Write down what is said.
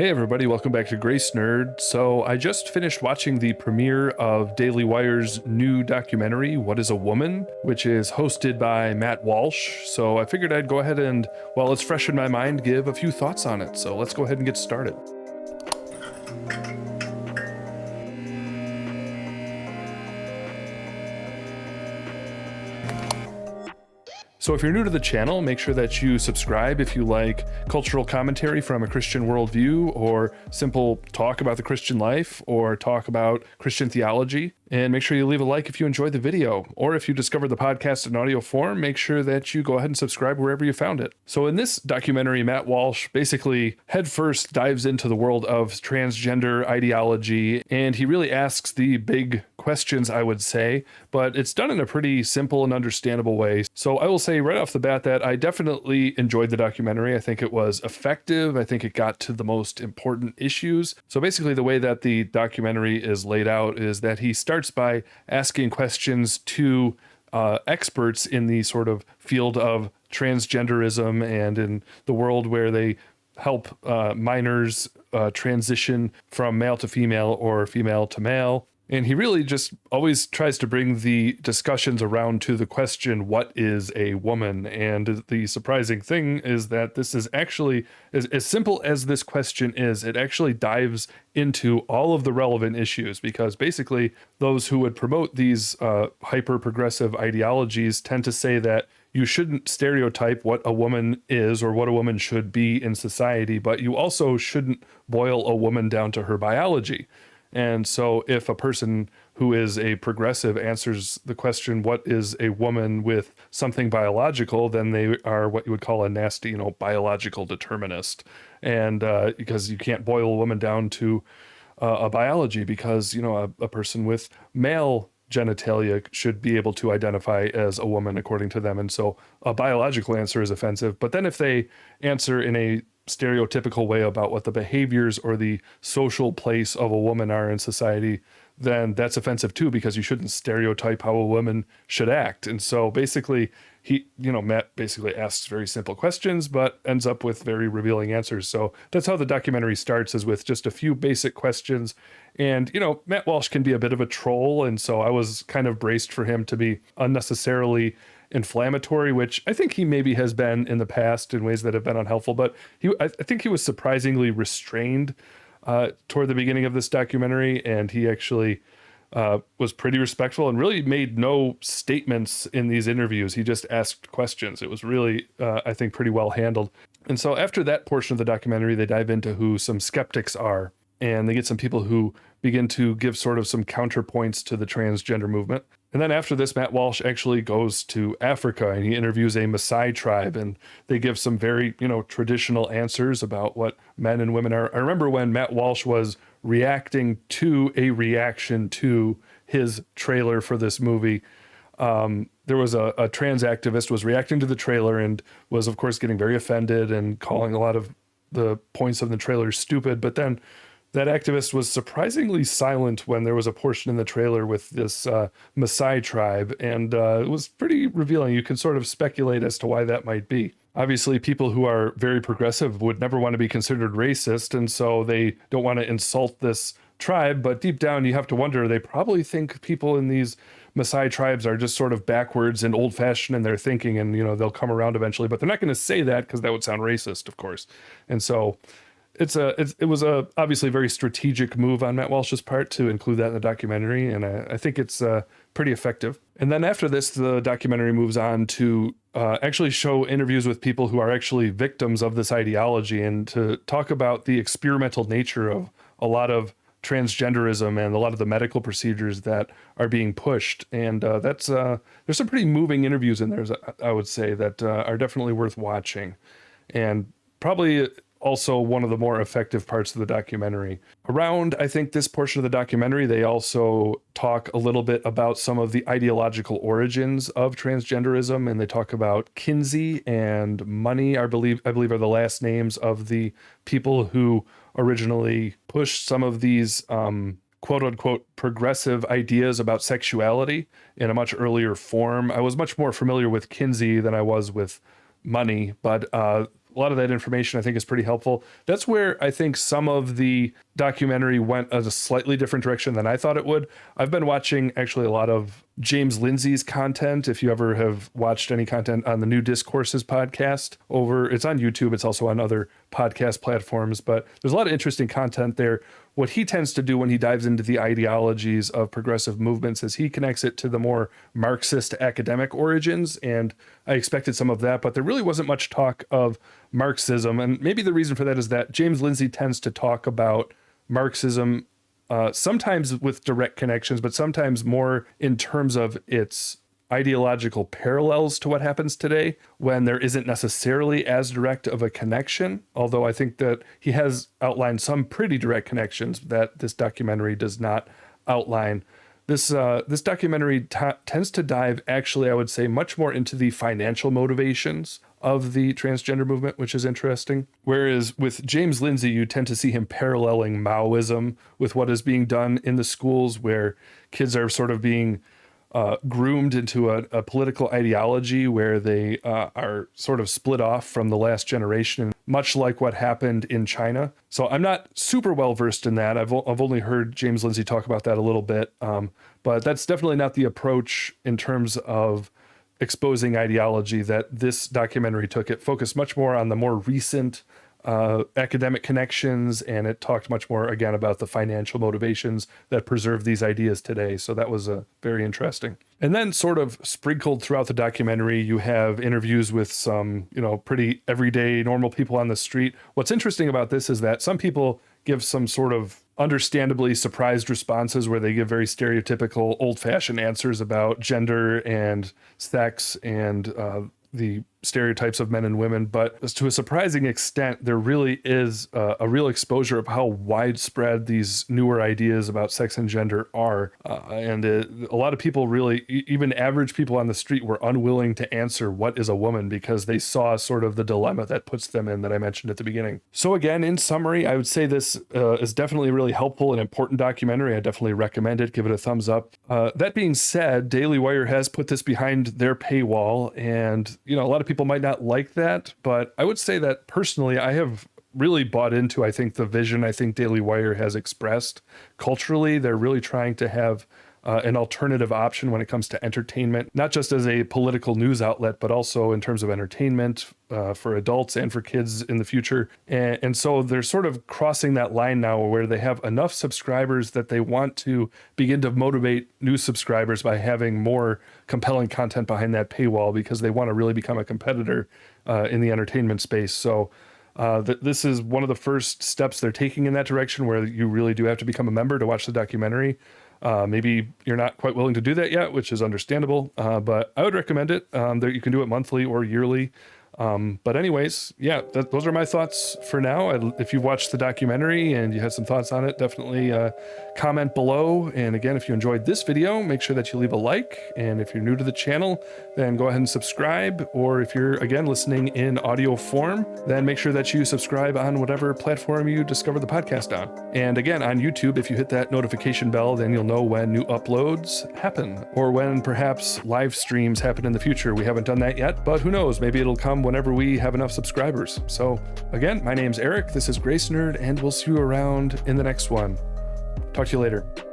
Hey everybody, welcome back to Grace Nerd. So I just finished watching the premiere of Daily Wire's new documentary, What is a Woman?, which is hosted by Matt Walsh. So I figured I'd go ahead and, while it's fresh in my mind, give a few thoughts on it. So let's go ahead and get started. So if you're new to the channel, make sure that you subscribe if you like cultural commentary from a Christian worldview, or simple talk about the Christian life, or talk about Christian theology. And make sure you leave a like if you enjoyed the video. Or if you discovered the podcast in audio form, make sure that you go ahead and subscribe wherever you found it. So in this documentary, Matt Walsh basically headfirst dives into the world of transgender ideology, and he really asks the big questions, I would say, but it's done in a pretty simple and understandable way. So I will say right off the bat that I definitely enjoyed the documentary. I think it was effective. I think it got to the most important issues. So basically the way that the documentary is laid out is that he starts by asking questions to experts in the sort of field of transgenderism and in the world where they help minors transition from male to female or female to male. And he really just always tries to bring the discussions around to the question, what is a woman? And the surprising thing is that this is actually, as simple as this question is, it actually dives into all of the relevant issues, because basically those who would promote these hyper-progressive ideologies tend to say that you shouldn't stereotype what a woman is or what a woman should be in society, but you also shouldn't boil a woman down to her biology. And so if a person who is a progressive answers the question, what is a woman, with something biological, then they are what you would call a nasty, biological determinist. And because you can't boil a woman down to a biology, because, a person with male genitalia should be able to identify as a woman according to them. And so a biological answer is offensive. But then if they answer in a stereotypical way about what the behaviors or the social place of a woman are in society, then that's offensive too, because you shouldn't stereotype how a woman should act. And so basically Matt basically asks very simple questions, but ends up with very revealing answers. So that's how the documentary starts, is with just a few basic questions. And, Matt Walsh can be a bit of a troll. And so I was kind of braced for him to be unnecessarily inflammatory, which I think he maybe has been in the past in ways that have been unhelpful. But I think he was surprisingly restrained toward the beginning of this documentary, and he actually was pretty respectful and really made no statements in these interviews. He just asked questions. It was really, I think, pretty well handled. And so after that portion of the documentary, they dive into who some skeptics are, and they get some people who begin to give sort of some counterpoints to the transgender movement. And then after this, Matt Walsh actually goes to Africa and he interviews a Maasai tribe, and they give some very, traditional answers about what men and women are. I remember when Matt Walsh was reacting to a reaction to his trailer for this movie, there was a trans activist was reacting to the trailer and was, of course, getting very offended and calling a lot of the points of the trailer stupid. But then that activist was surprisingly silent when there was a portion in the trailer with this Maasai tribe, and it was pretty revealing. You can sort of speculate as to why that might be. Obviously, people who are very progressive would never want to be considered racist, and so they don't want to insult this tribe, but deep down you have to wonder, they probably think people in these Maasai tribes are just sort of backwards and old-fashioned in their thinking, and they'll come around eventually, but they're not going to say that because that would sound racist, of course. And so it was a obviously very strategic move on Matt Walsh's part to include that in the documentary, and I think it's pretty effective. And then after this, the documentary moves on to actually show interviews with people who are actually victims of this ideology, and to talk about the experimental nature of a lot of transgenderism and a lot of the medical procedures that are being pushed. And there's some pretty moving interviews in there, I would say, that are definitely worth watching, and probably also one of the more effective parts of the documentary. Around, I think, this portion of the documentary, they also talk a little bit about some of the ideological origins of transgenderism, and they talk about Kinsey and Money, I believe are the last names of the people who originally pushed some of these quote unquote progressive ideas about sexuality in a much earlier form. I was much more familiar with Kinsey than I was with Money, but a lot of that information I think is pretty helpful. That's where I think some of the documentary went a slightly different direction than I thought it would. I've been watching actually a lot of James Lindsay's content. If you ever have watched any content on the New Discourses podcast it's on YouTube. It's also on other podcast platforms, but there's a lot of interesting content there. What he tends to do when he dives into the ideologies of progressive movements is he connects it to the more Marxist academic origins. And I expected some of that, but there really wasn't much talk of Marxism. And maybe the reason for that is that James Lindsay tends to talk about Marxism sometimes with direct connections, but sometimes more in terms of its ideological parallels to what happens today, when there isn't necessarily as direct of a connection. Although I think that he has outlined some pretty direct connections that this documentary does not outline. This documentary tends to dive, actually, I would say, much more into the financial motivations of the transgender movement, which is interesting. Whereas with James Lindsay, you tend to see him paralleling Maoism with what is being done in the schools, where kids are sort of being groomed into a political ideology where they are sort of split off from the last generation, much like what happened in China. So I'm not super well versed in that. I've only heard James Lindsay talk about that a little bit, but that's definitely not the approach in terms of exposing ideology that this documentary took. It focused much more on the more recent academic connections, and it talked much more again about the financial motivations that preserve these ideas today. So that was very interesting. And then sort of sprinkled throughout the documentary, you have interviews with some, pretty everyday normal people on the street. What's interesting about this is that some people give some sort of understandably surprised responses where they give very stereotypical old-fashioned answers about gender and sex and the stereotypes of men and women, but to a surprising extent, there really is a real exposure of how widespread these newer ideas about sex and gender are. And a lot of people really, even average people on the street, were unwilling to answer what is a woman because they saw sort of the dilemma that puts them in that I mentioned at the beginning. So again, in summary, I would say this is definitely a really helpful and important documentary. I definitely recommend it. Give it a thumbs up. That being said, Daily Wire has put this behind their paywall, and a lot of people might not like that, but I would say that personally, I have really bought into, I think, the vision I think Daily Wire has expressed. Culturally, they're really trying to have an alternative option when it comes to entertainment, not just as a political news outlet, but also in terms of entertainment for adults and for kids in the future. And so they're sort of crossing that line now where they have enough subscribers that they want to begin to motivate new subscribers by having more compelling content behind that paywall, because they want to really become a competitor in the entertainment space. So this is one of the first steps they're taking in that direction, where you really do have to become a member to watch the documentary. Maybe you're not quite willing to do that yet, which is understandable, but I would recommend it. You can do it monthly or yearly. But anyways, yeah, those are my thoughts for now. If you've watched the documentary and you had some thoughts on it, definitely comment below. And again, if you enjoyed this video, make sure that you leave a like. And if you're new to the channel, then go ahead and subscribe. Or if you're, again, listening in audio form, then make sure that you subscribe on whatever platform you discover the podcast on. And again, on YouTube, if you hit that notification bell, then you'll know when new uploads happen, or when perhaps live streams happen in the future. We haven't done that yet, but who knows? Maybe it'll come whenever we have enough subscribers. So again, my name's Eric, this is Grace Nerd, and we'll see you around in the next one. Talk to you later.